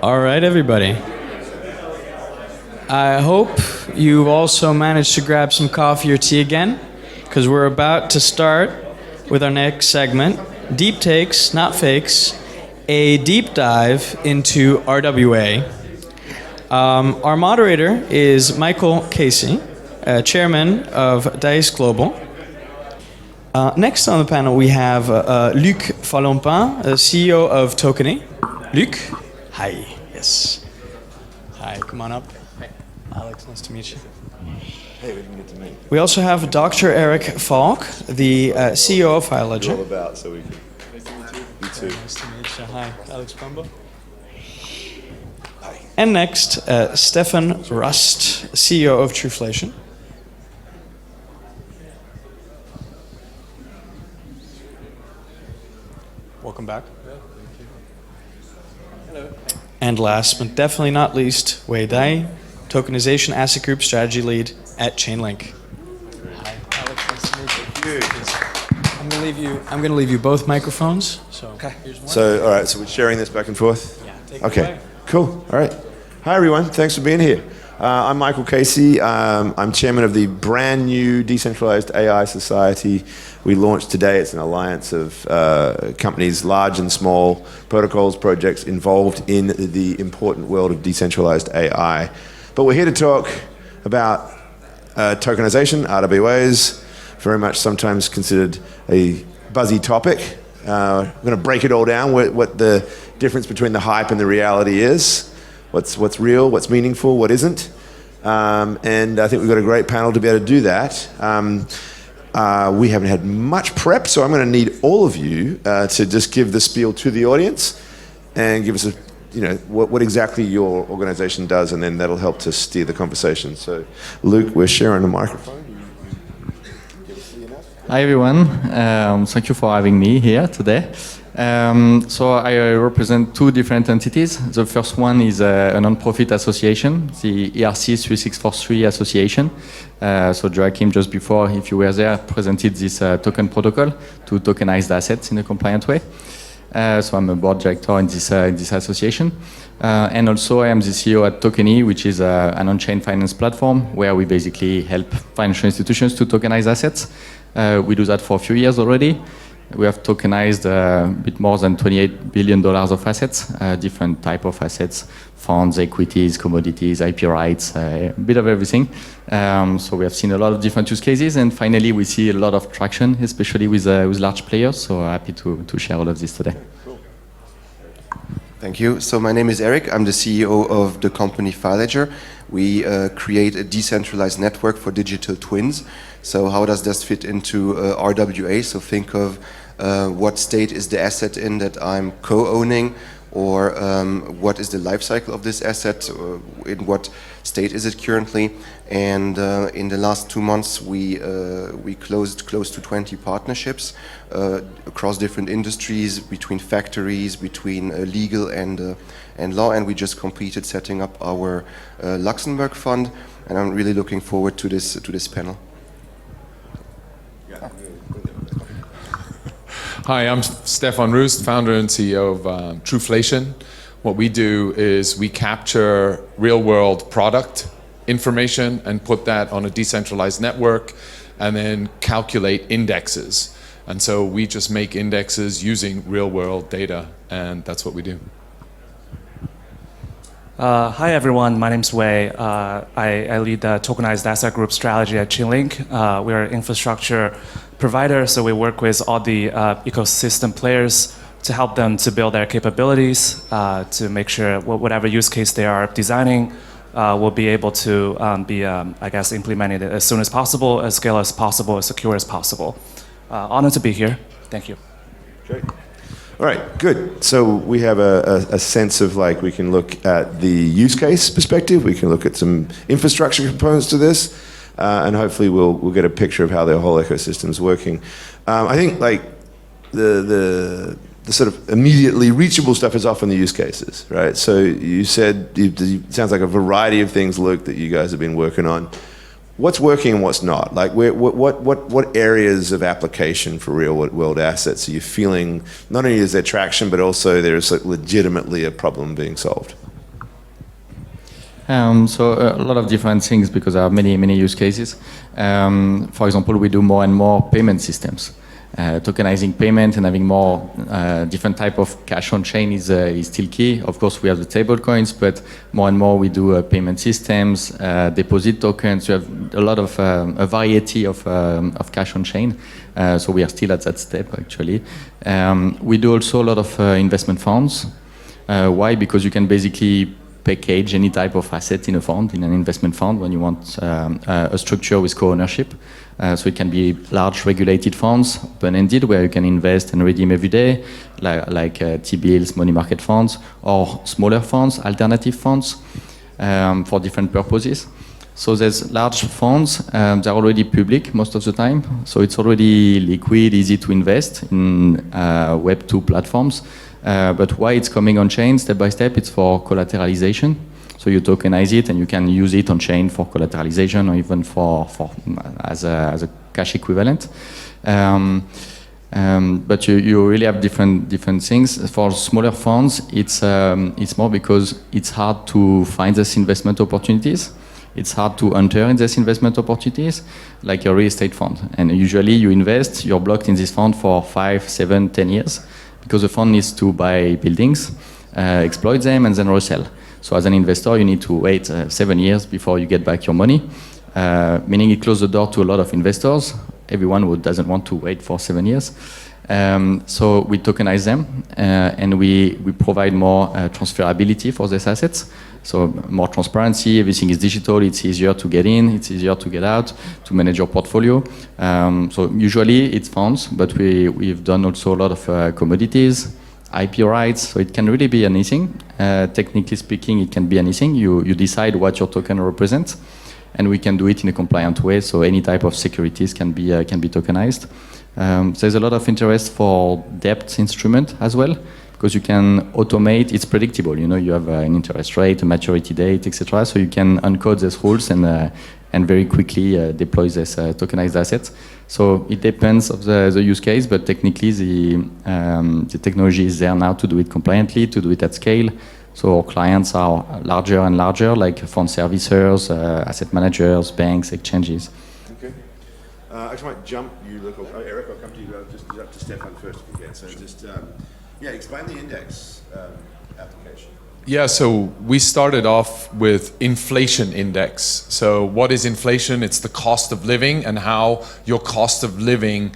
All right, everybody. I hope you've also managed to grab some coffee or tea again, because we're about to start with our next segment, Deep Takes, Not Fakes, a deep dive into RWA. Our moderator is Michael Casey, chairman of DAIS Global. Next on the panel we have Luc Falempin, CEO of Tokeny. Luc, hi. Yes. Hi, come on up. Hey. Alex, nice to meet you. Hey, we didn't get to meet. We also have Dr. Eric Falk, the CEO of Filedgr. All about, so we can. Nice to meet you. You too. Nice to meet you. Hi, Alex Brumbo. Hi. And next, Stefan Rust, CEO of Truflation. Welcome back. Yeah, thank you. Hello. And last but definitely not least, Wei Dai, Tokenization Asset Group Strategy Lead at Chainlink. Hi, Alex. Nice to meet you. Good. I'm going to leave you both microphones. So Okay. here's one. So, all right. So we're sharing this back and forth. Yeah, take it Okay. away. Cool. All right. Hi everyone. Thanks for being here. I'm Michael Casey. I'm chairman of the brand new Decentralized AI Society. We launched today. It's an alliance of companies, large and small, protocols, projects involved in the important world of decentralized AI. But we're here to talk about tokenization, RWAs, very much sometimes considered a buzzy topic. We're going to break it all down, what the difference between the hype and the reality is. What's real, what's meaningful, what isn't. And I think we've got a great panel to be able to do that. We haven't had much prep, so I'm going to need all of you to just give the spiel to the audience and give us what exactly your organization does, and then that'll help to steer the conversation. So, Luc, we're sharing a microphone. Hi everyone, thank you for having me here today. So I represent two different entities. The first one is a non-profit association, the ERC 3643 Association. So Joachim, just before, if you were there, presented this token protocol to tokenize assets in a compliant way. So I'm a board director in this association. And also I am the CEO at Tokeny, which is an on-chain finance platform where we basically help financial institutions to tokenize assets. We do that for a few years already. We have tokenized a bit more than $28 billion of assets, different type of assets, funds, equities, commodities, IP rights, a bit of everything. So we have seen a lot of different use cases, and finally we see a lot of traction, especially with large players. So happy to share all of this today. Thank you. So my name is Eric. I'm the CEO of the company Filedgr. We create a decentralized network for digital twins. So how does this fit into RWA? So think of what state is the asset in that I'm co-owning, or what is the life cycle of this asset, in what state is it currently. And in the last 2 months we closed close to 20 partnerships across different industries, between factories, between legal and law, and we just completed setting up our Luxembourg fund, and I'm really looking forward to this panel. Hi, I'm Stefan Rust, founder and CEO of Truflation. What we do is we capture real-world product information and put that on a decentralized network and then calculate indexes. And so we just make indexes using real-world data, and that's what we do. Hi everyone, my name's Wei. I lead the Tokenized Asset Group strategy at Chainlink. We're an infrastructure provider, so we work with all the ecosystem players to help them to build their capabilities, to make sure whatever use case they are designing will be able to be, implemented as soon as possible, as scale as possible, as secure as possible. Honored to be here. Thank you. Great. All right, good. So we have a sense of, like, we can look at the use case perspective, we can look at some infrastructure components to this, and hopefully we'll get a picture of how the whole ecosystem is working. I think, like, the sort of immediately reachable stuff is often the use cases, right? So you said, it sounds like a variety of things, Luc, that you guys have been working on. What's working and what's not? Like, what areas of application for real-world assets are you feeling, not only is there traction, but also there's, like, legitimately a problem being solved? So a lot of different things because there are many use cases. For example, we do more and more payment systems. Tokenizing payment and having more different type of cash on chain is still key. Of course, we have the stable coins, but more and more we do payment systems, deposit tokens. We have a lot of a variety of cash on chain. So we are still at that step actually. We do also a lot of investment funds. Why? Because you can basically package any type of asset in a fund, in an investment fund, when you want a structure with co-ownership. So it can be large regulated funds, open-ended, where you can invest and redeem every day, like T-bills, money market funds, or smaller funds, alternative funds, for different purposes. So there's large funds, they're already public most of the time, so it's already liquid, easy to invest in Web 2 platforms. But why it's coming on chain step by step, it's for collateralization. So you tokenize it and you can use it on chain for collateralization or even for as a cash equivalent. But you really have different things. For smaller funds, it's more because it's hard to find these investment opportunities. It's hard to enter in these investment opportunities, like a real estate fund. And usually you invest, you're blocked in this fund for 5, 7, 10 years. Because the fund needs to buy buildings, exploit them, and then resell. So as an investor, you need to wait 7 years before you get back your money, meaning it closes the door to a lot of investors, everyone who doesn't want to wait for 7 years. So we tokenize them, and we provide more transferability for these assets. So more transparency, everything is digital, it's easier to get in, it's easier to get out, to manage your portfolio. So usually it's funds, but we've done also a lot of commodities, IP rights, so it can really be anything. Technically speaking, it can be anything. You decide what your token represents, and we can do it in a compliant way, so any type of securities can be tokenized. There's a lot of interest for debt instrument as well, because you can automate, it's predictable, you have an interest rate, a maturity date, etc. So you can encode these rules and very quickly deploy this tokenized assets. So it depends of the use case, but technically the technology is there now to do it compliantly, to do it at scale. So our clients are larger and larger, like fund servicers, asset managers, banks, exchanges. Okay. I just might jump you, Luc, Eric, I'll come to you, just up to Stefan first if you can. So just, explain the index application. Yeah, so we started off with inflation index. So what is inflation? It's the cost of living and how your cost of living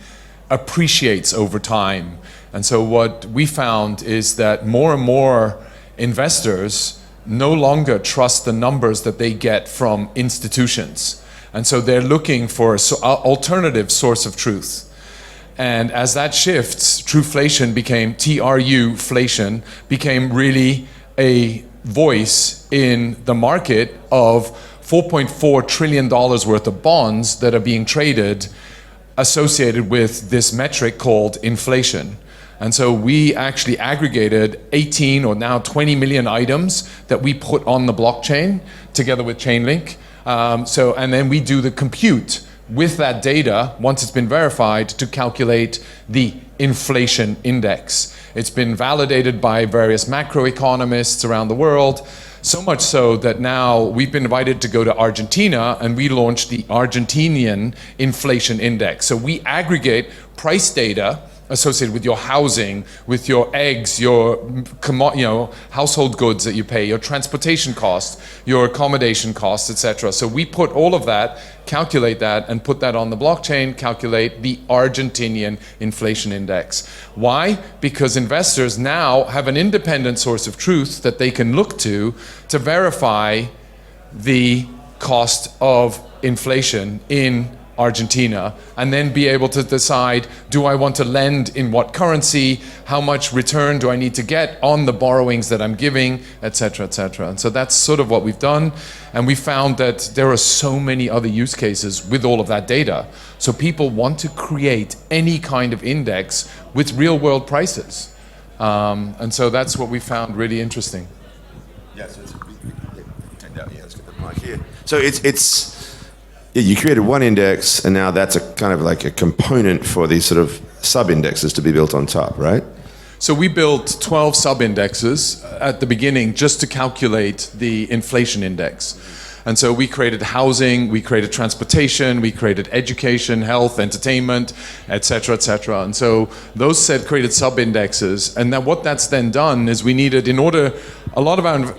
appreciates over time. And so what we found is that more and more investors no longer trust the numbers that they get from institutions. And so they're looking for an alternative source of truth. And as that shifts, Truflation became, TRU-flation, became really a voice in the market of $4.4 trillion worth of bonds that are being traded associated with this metric called inflation. And so we actually aggregated 18 or now 20 million items that we put on the blockchain together with Chainlink. And then we do the compute with that data, once it's been verified, to calculate the inflation index. It's been validated by various macroeconomists around the world, so much so that now we've been invited to go to Argentina and we launched the Argentinian inflation index. So we aggregate price data associated with your housing, with your eggs, your household goods that you pay, your transportation costs, your accommodation costs, etc. So we put all of that, calculate that, and put that on the blockchain, calculate the Argentinian inflation index. Why? Because investors now have an independent source of truth that they can look to verify the cost of inflation in Argentina, and then be able to decide, do I want to lend in what currency, how much return do I need to get on the borrowings that I'm giving, etc., etc. And so that's sort of what we've done, and we found that there are so many other use cases with all of that data. So people want to create any kind of index with real world prices. And so that's what we found really interesting. Yeah, so let's get the mic here. So it's you created one index, and now that's a kind of like a component for these sort of sub-indexes to be built on top, right? So we built 12 sub-indexes at the beginning just to calculate the inflation index. And so we created housing, we created transportation, we created education, health, entertainment, et cetera, et cetera. And so those created sub-indexes. And then what that's then done is a lot of our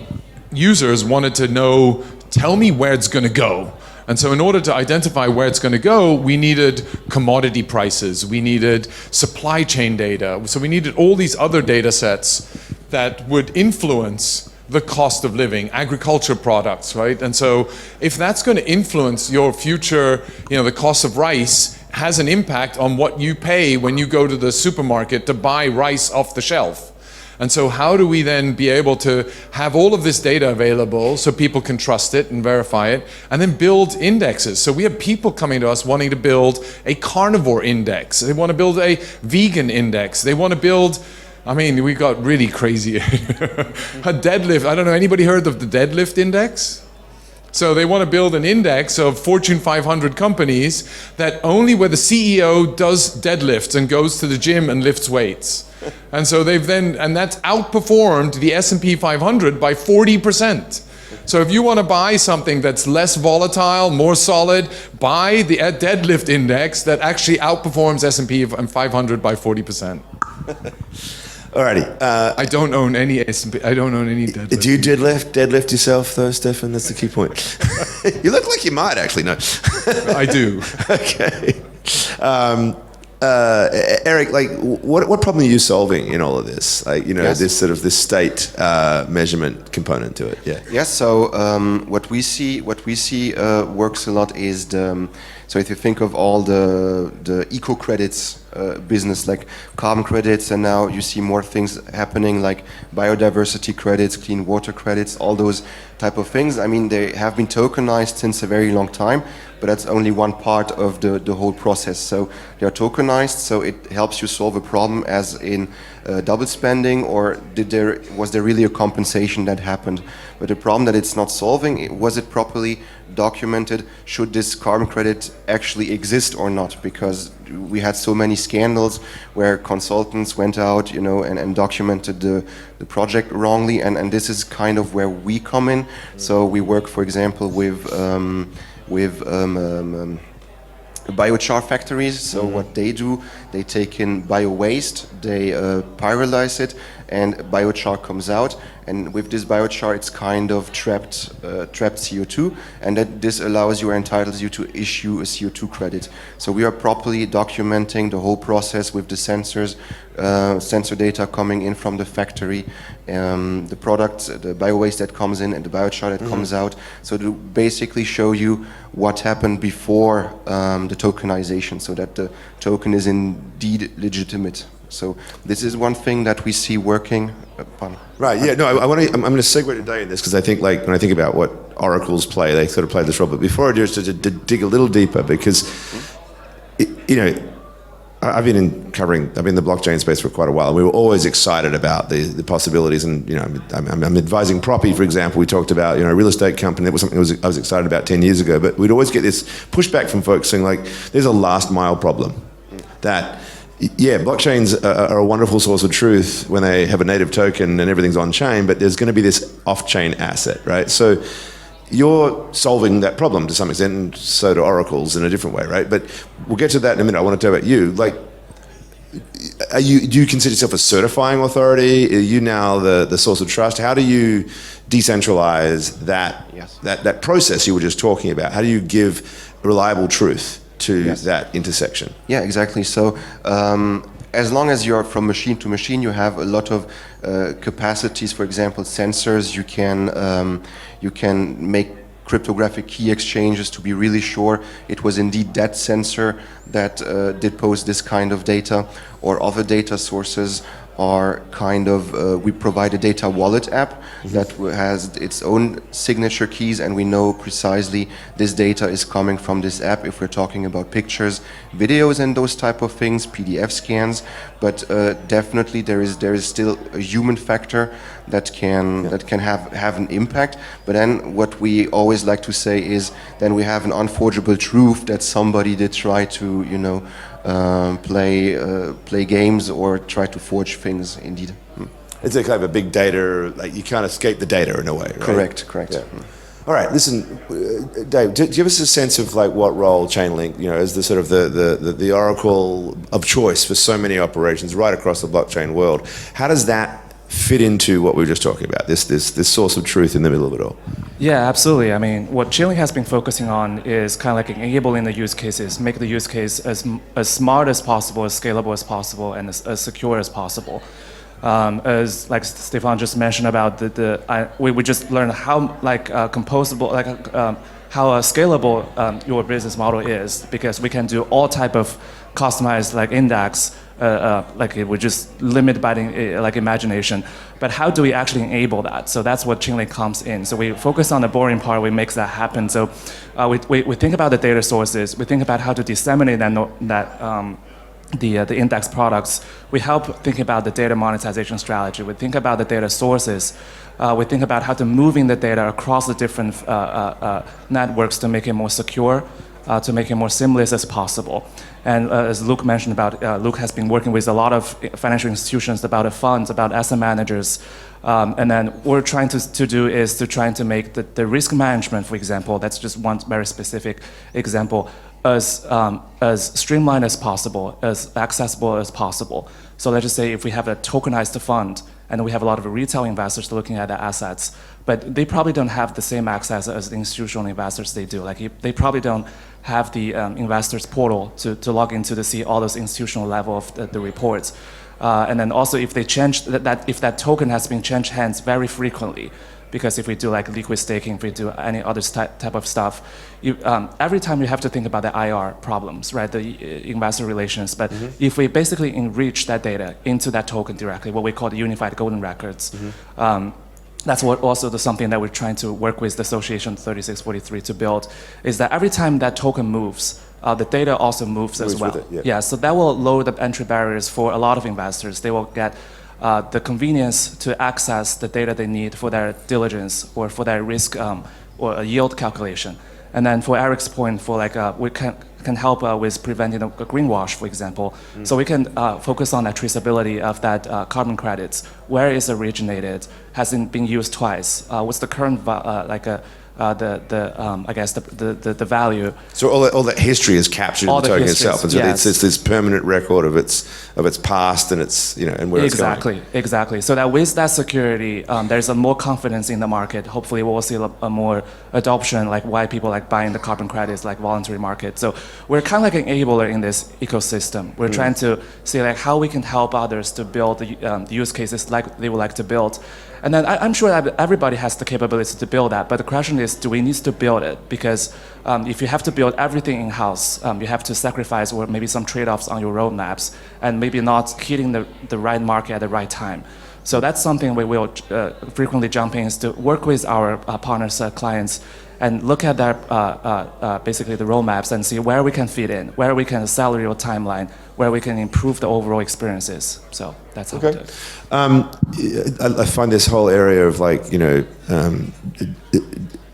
users wanted to know, tell me where it's going to go. And so in order to identify where it's going to go, we needed commodity prices, we needed supply chain data. So we needed all these other data sets that would influence the cost of living, agriculture products, right? And so if that's going to influence your future, the cost of rice has an impact on what you pay when you go to the supermarket to buy rice off the shelf. And so how do we then be able to have all of this data available so people can trust it and verify it, and then build indexes? So we have people coming to us wanting to build a carnivore index. They want to build a vegan index. They want to build, we got really crazy. A deadlift. I don't know, anybody heard of the deadlift index? So they want to build an index of Fortune 500 companies that only where the CEO does deadlifts and goes to the gym and lifts weights. And so that's outperformed the S&P 500 by 40%. So if you want to buy something that's less volatile, more solid, buy the deadlift index that actually outperforms S&P 500 by 40%. Alrighty. I don't own any S&P. I don't own any deadlift. Do you deadlift yourself though, Stefan? That's the key point. You look like you might actually. No. I do. Okay. Eric, what problem are you solving in all of this? Yes. this state measurement component to it. Yeah. Yes. So what we see works a lot is so if you think of all the eco credits business, like carbon credits, and now you see more things happening like biodiversity credits, clean water credits, all those type of things. They have been tokenized since a very long time, but that's only one part of the whole process. So they are tokenized, so it helps you solve a problem, as in double spending, or was there really a compensation that happened? But the problem that it's not solving, was it properly documented? Should this carbon credit actually exist or not? Because we had so many scandals where consultants went out, and documented the project wrongly, and this is kind of where we come in. So we work, for example, with biochar factories. So what they do, they take in bio waste, they pyrolyze it, and biochar comes out. And with this biochar, it's kind of trapped CO2, and that this allows you or entitles you to issue a CO2 credit. So we are properly documenting the whole process with the sensors, sensor data coming in from the factory, the products, the bio waste that comes in, and the biochar that comes out. So to basically show you what happened before the tokenization, so that the token is indeed legitimate. So this is one thing that we see working upon. Right. Yeah. No. I'm going to segue today in this, because I think, when I think about what oracles play, they sort of play this role. But before I do, just to dig a little deeper, because I've been in the blockchain space for quite a while, and we were always excited about the possibilities. And I'm advising Proppy, for example. We talked about a real estate company. That was something I was excited about 10 years ago. But we'd always get this pushback from folks saying, there's a last mile problem that. Yeah, blockchains are a wonderful source of truth when they have a native token and everything's on chain, but there's going to be this off-chain asset, right? So you're solving that problem to some extent, and so do oracles in a different way, right? But we'll get to that in a minute. I want to talk about you. Do you consider yourself a certifying authority? Are you now the source of trust? How do you decentralize that process you were just talking about? How do you give reliable truth to that intersection? Yeah, exactly. So as long as you're from machine to machine, you have a lot of capacities. For example, sensors. You can make cryptographic key exchanges to be really sure it was indeed that sensor that did post this kind of data, or other data sources are we provide a data wallet app that has its own signature keys, and we know precisely this data is coming from this app if we're talking about pictures, videos, and those type of things, PDF scans. But definitely there is still a human factor that can have an impact. But then what we always like to say is then we have an unforgeable truth that somebody did try to play games or try to forge things. Indeed. It's a kind of a big data, like you can't escape the data in a way, right? Correct. Yeah. All right, listen, Dave, give us a sense of like what role Chainlink, as the sort of the oracle of choice for so many operations right across the blockchain world. How does that fit into what we were just talking about? This source of truth in the middle of it all. Yeah, absolutely. I mean, what Chainlink has been focusing on is kind of like enabling the use cases, make the use case as smart as possible, as scalable as possible, and as secure as possible. As like Stefan just mentioned about we just learned how composable, how scalable your business model is, because we can do all type of customized index, it would just limit by the imagination. But how do we actually enable that? So that's what Chainlink comes in. So we focus on the boring part, we make that happen. So we think about the data sources, we think about how to disseminate the index products. We help think about the data monetization strategy. We think about the data sources. We think about how to moving the data across the different networks to make it more secure, to make it more seamless as possible. And as Luc mentioned about, Luc has been working with a lot of financial institutions, about the funds, about asset managers. And then what we're trying to do is to try to make the risk management, for example, that's just one very specific example, as streamlined as possible, as accessible as possible. So let's just say if we have a tokenized fund and we have a lot of retail investors looking at the assets, but they probably don't have the same access as the institutional investors they do. They probably don't have the investors portal to log into to see all those institutional level of the reports. And then also if they change if that token has been changed hands very frequently, because if we do liquid staking, if we do any other type of stuff, every time you have to think about the IR problems, right? The investor relations. But if we basically enrich that data into that token directly, what we call the unified golden records, that's what also something that we're trying to work with the Association 3643 to build, is that every time that token moves, the data also moves as well. With it, yeah, so that will lower the entry barriers for a lot of investors. They will get the convenience to access the data they need for their diligence or for their risk or a yield calculation. And then for Eric's point, for we can help with preventing a greenwash, for example. So we can focus on that traceability of that carbon credits. Where is it originated? Has it been used twice? What's the current the value? So all that history is captured in the token itself, and so it's this permanent record of its past and its and where it's going. Exactly. So that with that security, there's a more confidence in the market. Hopefully, we will see a more adoption, why people buying the carbon credits, voluntary market. So we're kind of an enabler in this ecosystem. We're trying to see how we can help others to build the use cases like they would like to build. And then I'm sure that everybody has the capability to build that, but the question is, do we need to build it? Because if you have to build everything in-house, you have to sacrifice or maybe some trade-offs on your roadmaps and maybe not hitting the right market at the right time. So that's something we will frequently jump in, is to work with our partners, clients, and look at their basically the roadmaps and see where we can fit in, where we can accelerate your timeline, where we can improve the overall experiences. So that's how we do it. I find this whole area of the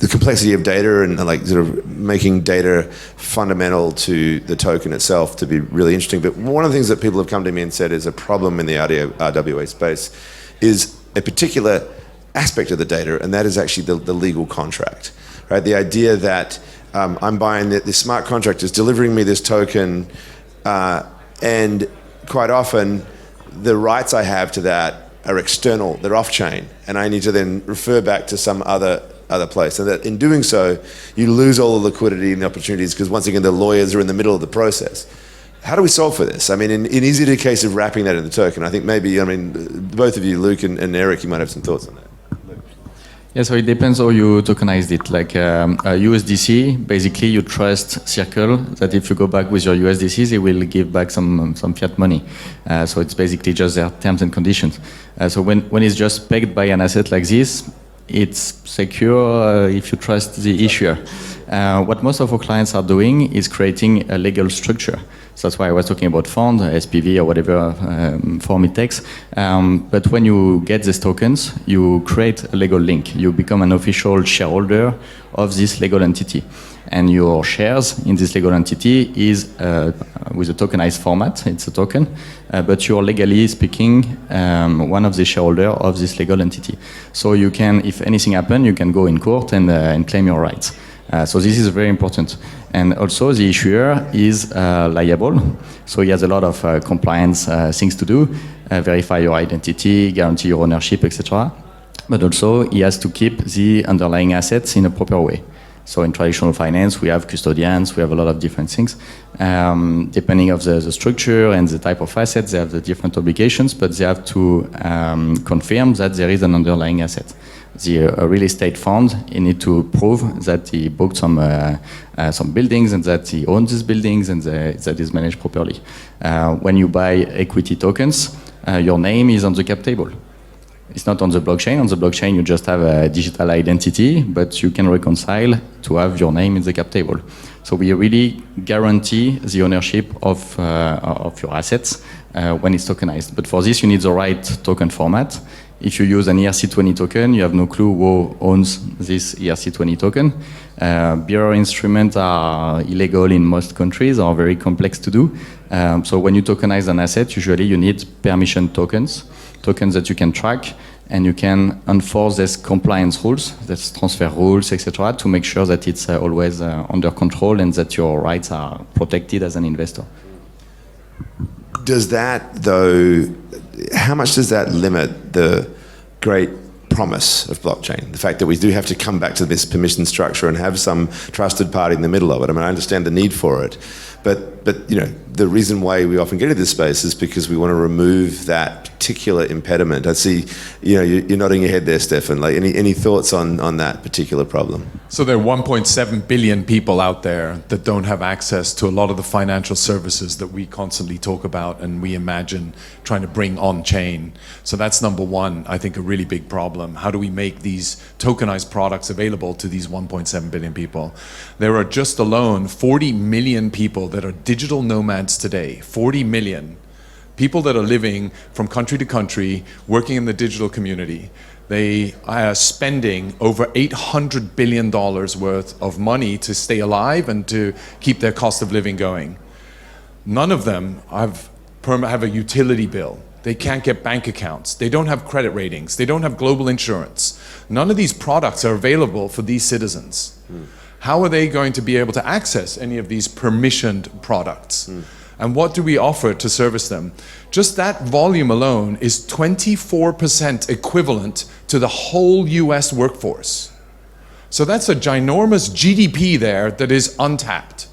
complexity of data and sort of making data fundamental to the token itself to be really interesting. But one of the things that people have come to me and said is a problem in the RWA space is a particular aspect of the data, and that is actually the legal contract. Right? The idea that I'm buying this smart contract is delivering me this token, and quite often the rights I have to that are external, they're off-chain, and I need to then refer back to some other place. And that in doing so, you lose all the liquidity and the opportunities, because once again, the lawyers are in the middle of the process. How do we solve for this? I mean, is it a case of wrapping that in the token? I think maybe, both of you, Luc and Eric, you might have some thoughts on that. Yeah, so it depends how you tokenized it. USDC, basically you trust Circle that if you go back with your USDCs, it will give back some fiat money. So it's basically just their terms and conditions. So when it's just pegged by an asset like this, it's secure if you trust the issuer. What most of our clients are doing is creating a legal structure. So that's why I was talking about fund, SPV, or whatever form it takes. But when you get these tokens, you create a legal link. You become an official shareholder of this legal entity. And your shares in this legal entity is with a tokenized format. It's a token, but you're legally speaking one of the shareholder of this legal entity. So you can, if anything happens, you can go in court and claim your rights. So this is very important. And also the issuer is liable. So he has a lot of compliance things to do, verify your identity, guarantee your ownership, etc. But also he has to keep the underlying assets in a proper way. So in traditional finance, we have custodians, we have a lot of different things. Depending of the structure and the type of assets, they have the different obligations, but they have to confirm that there is an underlying asset. The real estate fund, you need to prove that he booked some buildings and that he owns these buildings and that is managed properly. When you buy equity tokens, your name is on the cap table. It's not on the blockchain. On the blockchain, you just have a digital identity, but you can reconcile to have your name in the cap table. So we really guarantee the ownership of your assets when it's tokenized. But for this, you need the right token format. If you use an ERC20 token, you have no clue who owns this ERC20 token. Bearer instruments are illegal in most countries, are very complex to do. So when you tokenize an asset, usually you need permission tokens that you can track, and you can enforce these compliance rules, these transfer rules, etc., to make sure that it's always under control and that your rights are protected as an investor. Does that, though, how much does that limit the great promise of blockchain? The fact that we do have to come back to this permission structure and have some trusted party in the middle of it. I mean, I understand the need for it, but you know, the reason why we often get into this space is because we want to remove that particular impediment. I see, you know, you're nodding your head there, Stefan. Like, any thoughts on that particular problem? So there are 1.7 billion people out there that don't have access to a lot of the financial services that we constantly talk about and we imagine trying to bring on chain. So that's number one, I think, a really big problem. How do we make these tokenized products available to these 1.7 billion people? There are just alone 40 million people that are digital nomads today, 40 million. People that are living from country to country, working in the digital community. They are spending over $800 billion worth of money to stay alive and to keep their cost of living going. None of them have a utility bill. They can't get bank accounts. They don't have credit ratings. They don't have global insurance. None of these products are available for these citizens. How are they going to be able to access any of these permissioned products? And what do we offer to service them? Just that volume alone is 24% equivalent to the whole US workforce. So that's a ginormous GDP there that is untapped,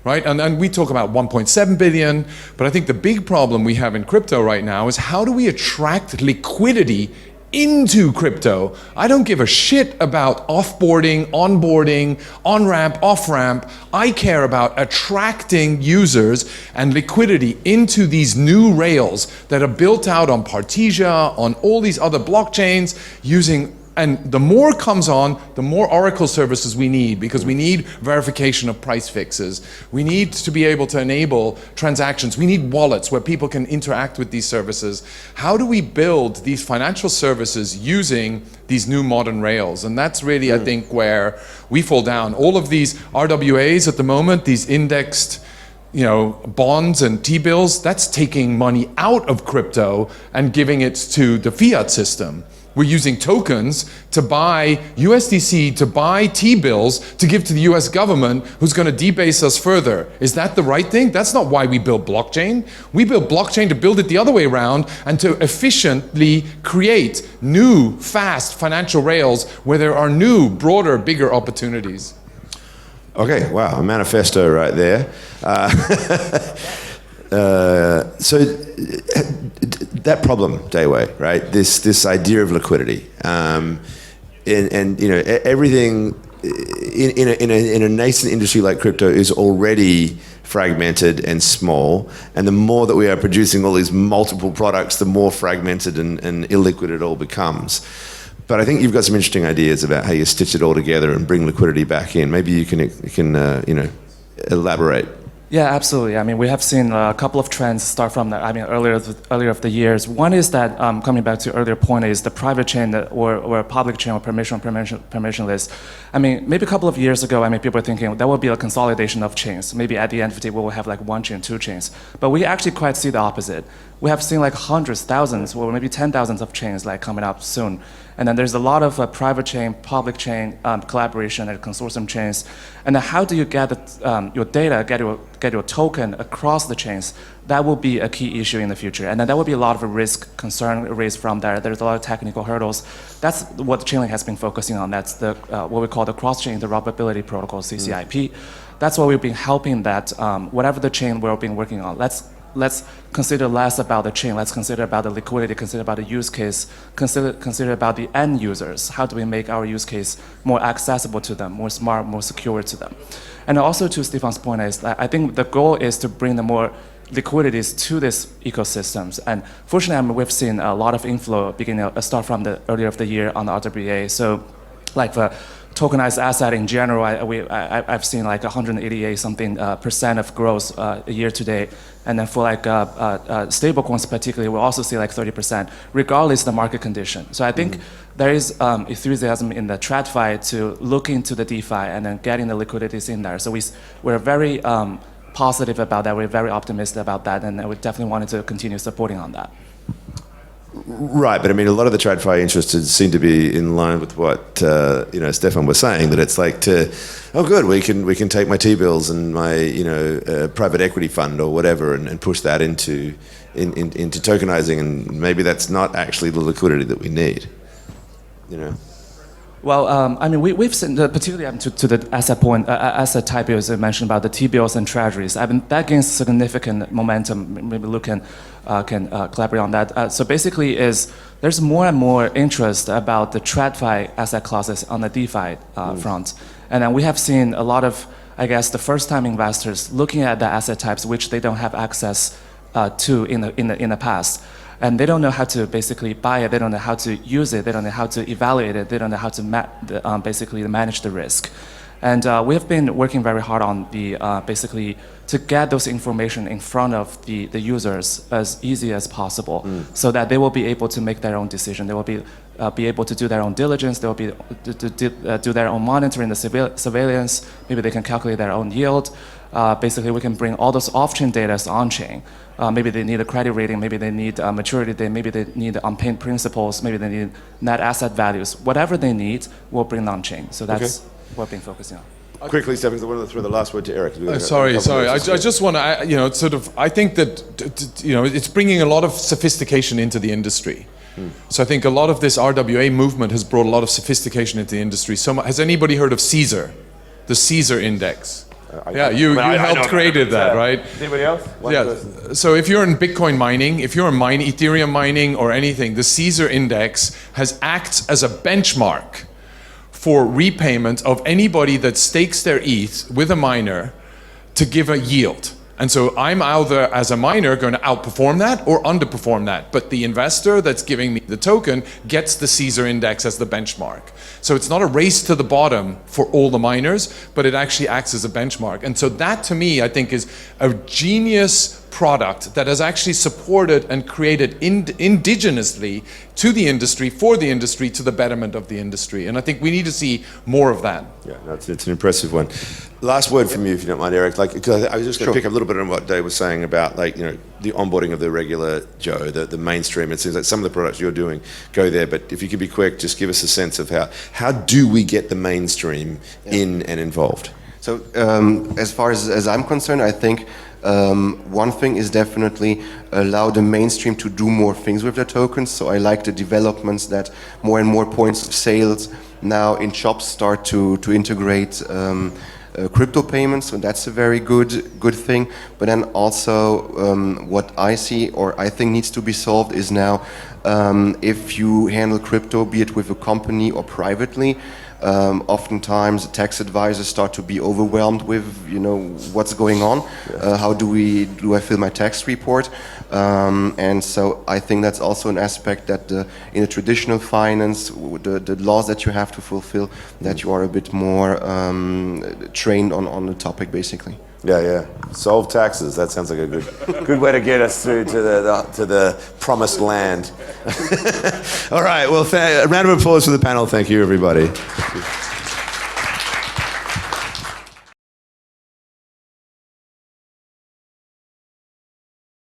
right? And we talk about 1.7 billion, but I think the big problem we have in crypto right now is how do we attract liquidity into crypto? I don't give a shit about offboarding, onboarding, on-ramp, off-ramp. I care about attracting users and liquidity into these new rails that are built out on Partisia, on all these other blockchains using. And the more comes on, the more Oracle services we need, because we need verification of price fixes. We need to be able to enable transactions. We need wallets where people can interact with these services. How do we build these financial services using these new modern rails? And that's really, I think, where we fall down. All of these RWAs at the moment, these indexed, you know, bonds and T-bills, that's taking money out of crypto and giving it to the fiat system. We're using tokens to buy USDC, to buy T-bills, to give to the US government, who's going to debase us further. Is that the right thing? That's not why we build blockchain. We build blockchain to build it the other way around and to efficiently create new, fast financial rails where there are new, broader, bigger opportunities. Okay, wow, a manifesto right there. So that problem, Daiwei, right? This idea of liquidity, and you know, everything in a nascent industry like crypto is already fragmented and small, and the more that we are producing all these multiple products, the more fragmented and illiquid it all becomes. But I think you've got some interesting ideas about how you stitch it all together and bring liquidity back in. Maybe you can you know, elaborate. Yeah, absolutely. I mean, we have seen a couple of trends start from that. I mean, earlier of the years. One is that coming back to earlier point is the private chain or public chain or permissionless. I mean, maybe a couple of years ago, I mean, people were thinking that would be a consolidation of chains. Maybe at the end of the day, we will have like one chain, two chains. But we actually quite see the opposite. We have seen like hundreds, thousands, or maybe 10,000s of chains like coming up soon. And then there's a lot of private chain, public chain collaboration and consortium chains. And then how do you get your data, get your token across the chains? That will be a key issue in the future. And then there will be a lot of risk, concern raised from there. There's a lot of technical hurdles. That's what Chainlink has been focusing on. That's the what we call the cross-chain interoperability protocol, CCIP. That's what we've been helping that whatever the chain we've been working on. Let's consider less about the chain. Let's consider about the liquidity, consider about the use case, consider about the end users. How do we make our use case more accessible to them, more smart, more secure to them? And also to Stefan's point is that I think the goal is to bring the more liquidities to these ecosystems. And fortunately, I mean, we've seen a lot of inflow start from the earlier of the year on the RWA. So like the tokenized asset in general, I've seen like 188 something percent of growth year to date. And then for like stable coins particularly, we'll also see like 30%, regardless of the market condition. So I think there is enthusiasm in the TradFi to look into the DeFi and then getting the liquidities in there. So we're very positive about that. We're very optimistic about that, and we definitely wanted to continue supporting on that. Right, but I mean, a lot of the TradFi interested seem to be in line with what Stefan was saying. That it's like good, we can take my T-bills and my private equity fund or whatever and push that into tokenizing, and maybe that's not actually the liquidity that we need. Well, I mean, we've seen, particularly to the asset type you mentioned about the T-bills and treasuries. I mean, that gains significant momentum. Maybe Luc can collaborate on that. So basically, there's more and more interest about the TradFi asset classes on the DeFi front, and then we have seen a lot of, I guess, the first-time investors looking at the asset types which they don't have access to in the past. And they don't know how to basically buy it. They don't know how to use it. They don't know how to evaluate it. They don't know how to basically manage the risk. And we have been working very hard on basically to get those information in front of the users as easy as possible, so that they will be able to make their own decision. They will be able to do their own diligence. They will be do their own monitoring, the surveillance. Maybe they can calculate their own yield. Basically, we can bring all those off-chain data on-chain. Maybe they need a credit rating, maybe they need maturity, maybe they need unpaid principals, maybe they need net asset values. Whatever they need, we'll bring on-chain. So that's what we've been focusing on. Quickly, Stefan, because I wanted to throw the last word to Eric. Sorry. I just want to, I think that, it's bringing a lot of sophistication into the industry. So I think a lot of this RWA movement has brought a lot of sophistication into the industry. Has anybody heard of Caesar? The Caesar index? You helped created that, right? Anybody else? Yeah. So if you're in Bitcoin mining, if you're in Ethereum mining or anything, the Caesar index acts as a benchmark for repayment of anybody that stakes their ETH with a miner to give a yield. And so I'm either, as a miner, going to outperform that or underperform that. But the investor that's giving me the token gets the Caesar index as the benchmark. So it's not a race to the bottom for all the miners, but it actually acts as a benchmark. And so that, to me, I think is a genius product that has actually supported and created indigenously to the industry, for the industry, to the betterment of the industry. And I think we need to see more of that. Yeah, it's an impressive one. Last word from you, if you don't mind, Eric. Because I was just going to pick up a little bit on what Dave was saying about, the onboarding of the regular Joe, the mainstream. It seems like some of the products you're doing go there, but if you could be quick, just give us a sense of how do we get the mainstream in and involved? So as far as I'm concerned, I think one thing is definitely allow the mainstream to do more things with their tokens. So I like the developments that more and more points of sales now in shops start to integrate crypto payments, so that's a very good thing. But then also what I see or I think needs to be solved is now if you handle crypto, be it with a company or privately, oftentimes tax advisors start to be overwhelmed with what's going on. How do I fill my tax report? And so I think that's also an aspect that in a traditional finance, the laws that you have to fulfill, that you are a bit more trained on the topic, basically. Yeah. Solve taxes. That sounds like a good way to get us through to the promised land. All right. Well, a round of applause for the panel. Thank you, everybody.